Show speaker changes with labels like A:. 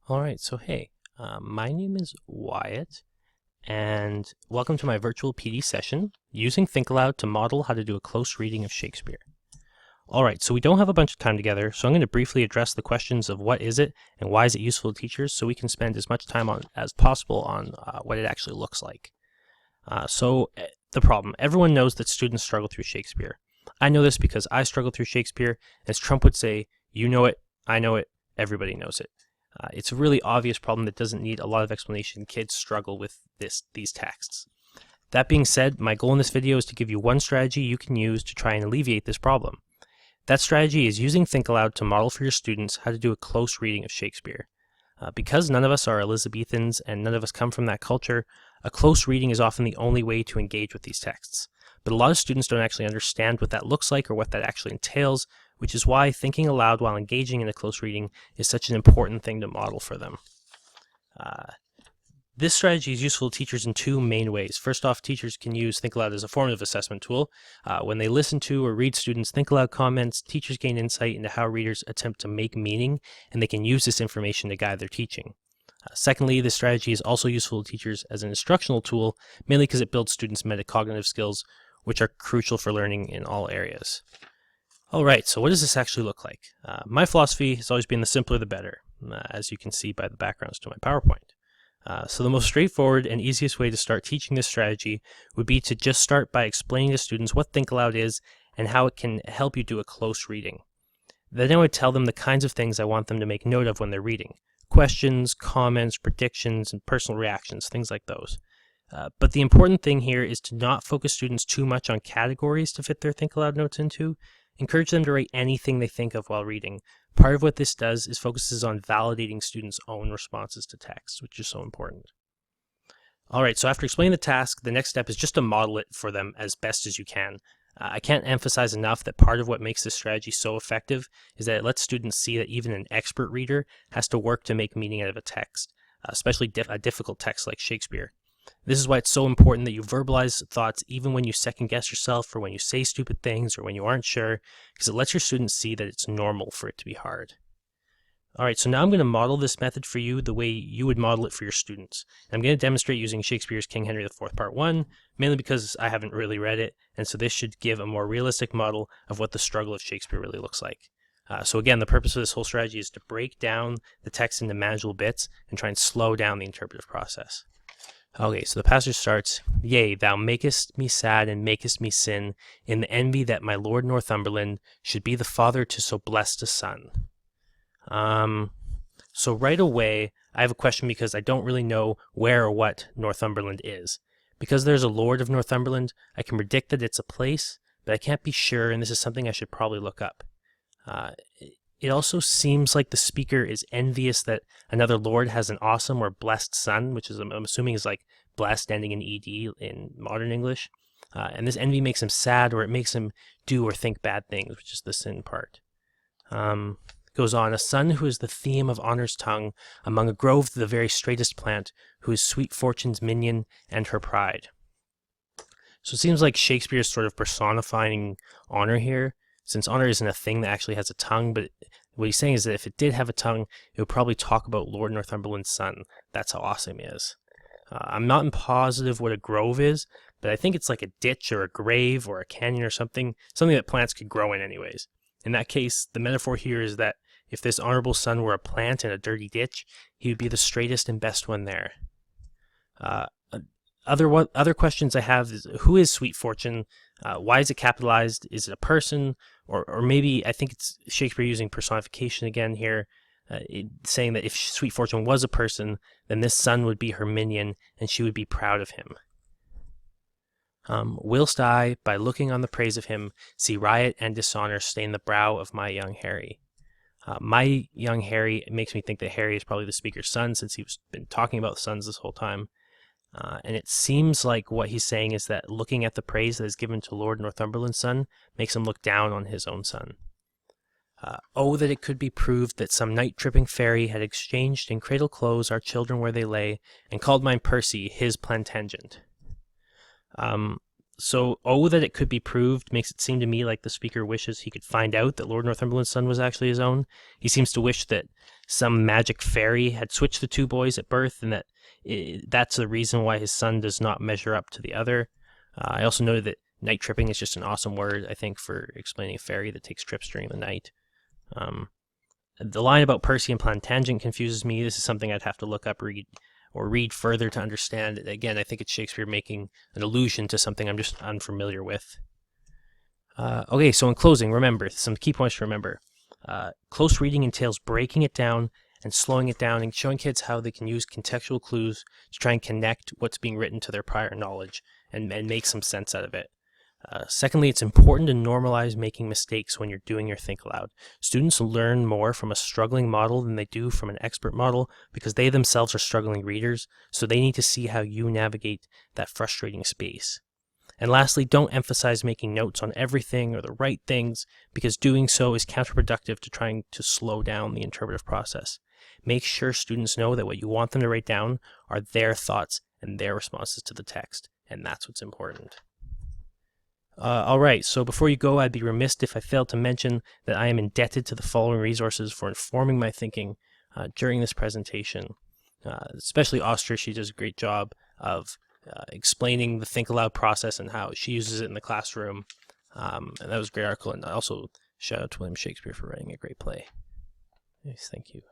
A: Alright, so hey, my name is Wyatt, and welcome to my virtual PD session, using Think-Aloud to model how to do a close reading of Shakespeare. Alright, so we don't have a bunch of time together, so I'm going to briefly address the questions of what is it, and why is it useful to teachers, so we can spend as much time as possible on what it actually looks like. The problem. Everyone knows that students struggle through Shakespeare. I know this because I struggle through Shakespeare. As Trump would say, you know it, I know it, everybody knows it. It's a really obvious problem that doesn't need a lot of explanation. Kids struggle with these texts. That being said, my goal in this video is to give you one strategy you can use to try and alleviate this problem. That strategy is using Think-Aloud to model for your students how to do a close reading of Shakespeare. Because none of us are Elizabethans and none of us come from that culture, a close reading is often the only way to engage with these texts. But a lot of students don't actually understand what that looks like or what that actually entails, which is why thinking aloud while engaging in a close reading is such an important thing to model for them. This strategy is useful to teachers in two main ways. First off, teachers can use Think-Aloud as a formative assessment tool. When they listen to or read students' Think-Aloud comments, teachers gain insight into how readers attempt to make meaning, and they can use this information to guide their teaching. Secondly, this strategy is also useful to teachers as an instructional tool, mainly because it builds students' metacognitive skills, which are crucial for learning in all areas. Alright, so what does this actually look like? My philosophy has always been the simpler the better, as you can see by the backgrounds to my PowerPoint. So the most straightforward and easiest way to start teaching this strategy would be to just start by explaining to students what Think-Aloud is and how it can help you do a close reading. Then I would tell them the kinds of things I want them to make note of when they're reading. Questions, comments, predictions, and personal reactions, things like those. But the important thing here is to not focus students too much on categories to fit their Think-Aloud notes into. Encourage them to write anything they think of while reading. Part of what this does is focuses on validating students' own responses to text, which is so important. Alright, so after explaining the task, the next step is just to model it for them as best as you can. I can't emphasize enough that part of what makes this strategy so effective is that it lets students see that even an expert reader has to work to make meaning out of a text, especially a difficult text like Shakespeare. This is why it's so important that you verbalize thoughts even when you second guess yourself or when you say stupid things or when you aren't sure, because it lets your students see that it's normal for it to be hard. Alright, so now I'm going to model this method for you the way you would model it for your students. I'm going to demonstrate using Shakespeare's King Henry IV Part 1, mainly because I haven't really read it, and so this should give a more realistic model of what the struggle of Shakespeare really looks like. So again, the purpose of this whole strategy is to break down the text into manageable bits and try and slow down the interpretive process. Okay, so the passage starts, Yea, thou makest me sad and makest me sin in the envy that my lord Northumberland should be the father to so blessed a son. So right away, I have a question because I don't really know where or what Northumberland is. Because there's a lord of Northumberland, I can predict that it's a place, but I can't be sure, and this is something I should probably look up. It also seems like the speaker is envious that another lord has an awesome or blessed son, which is, I'm assuming is like blessed ending in ed in modern English. And this envy makes him sad, or it makes him do or think bad things, which is the sin part. Goes on, a son who is the theme of honor's tongue, among a grove the very straightest plant, who is sweet fortune's minion and her pride. So it seems like Shakespeare is sort of personifying honor here, since honor isn't a thing that actually has a tongue, but what he's saying is that if it did have a tongue, it would probably talk about Lord Northumberland's son. That's how awesome he is. I'm not positive what a grove is, but I think it's like a ditch or a grave or a canyon or something that plants could grow in anyways. In that case, the metaphor here is that if this honorable son were a plant in a dirty ditch, he would be the straightest and best one there. Other questions I have is, who is Sweet Fortune? Why is it capitalized? Is it a person? Or maybe I think it's Shakespeare using personification again here, saying that if Sweet Fortune was a person, then this son would be her minion, and she would be proud of him. Whilst I, by looking on the praise of him, see riot and dishonor stain the brow of my young Harry. My young Harry, it makes me think that Harry is probably the speaker's son, since he's been talking about sons this whole time. And it seems like what he's saying is that looking at the praise that is given to Lord Northumberland's son makes him look down on his own son. Oh, that it could be proved that some night-tripping fairy had exchanged in cradle clothes our children where they lay, and called mine Percy his Plantagenet. So, that it could be proved makes it seem to me like the speaker wishes he could find out that Lord Northumberland's son was actually his own. He seems to wish that some magic fairy had switched the two boys at birth, and that that's the reason why his son does not measure up to the other. I also noted that night tripping is just an awesome word, I think, for explaining a fairy that takes trips during the night. The line about Percy and Plantagenet confuses me. This is something I'd have to look up, read further to understand. Again, I think it's Shakespeare making an allusion to something I'm just unfamiliar with. Okay, so in closing, remember, some key points to remember. Close reading entails breaking it down and slowing it down and showing kids how they can use contextual clues to try and connect what's being written to their prior knowledge and make some sense out of it. Secondly, it's important to normalize making mistakes when you're doing your Think Aloud. Students learn more from a struggling model than they do from an expert model because they themselves are struggling readers, so they need to see how you navigate that frustrating space. And lastly, don't emphasize making notes on everything or the right things, because doing so is counterproductive to trying to slow down the interpretive process. Make sure students know that what you want them to write down are their thoughts and their responses to the text, and that's what's important. All right, so before you go, I'd be remiss if I failed to mention that I am indebted to the following resources for informing my thinking during this presentation. Especially Ostra, she does a great job of explaining the Think Aloud process and how she uses it in the classroom. And that was a great article, and also shout out to William Shakespeare for writing a great play. Yes, thank you.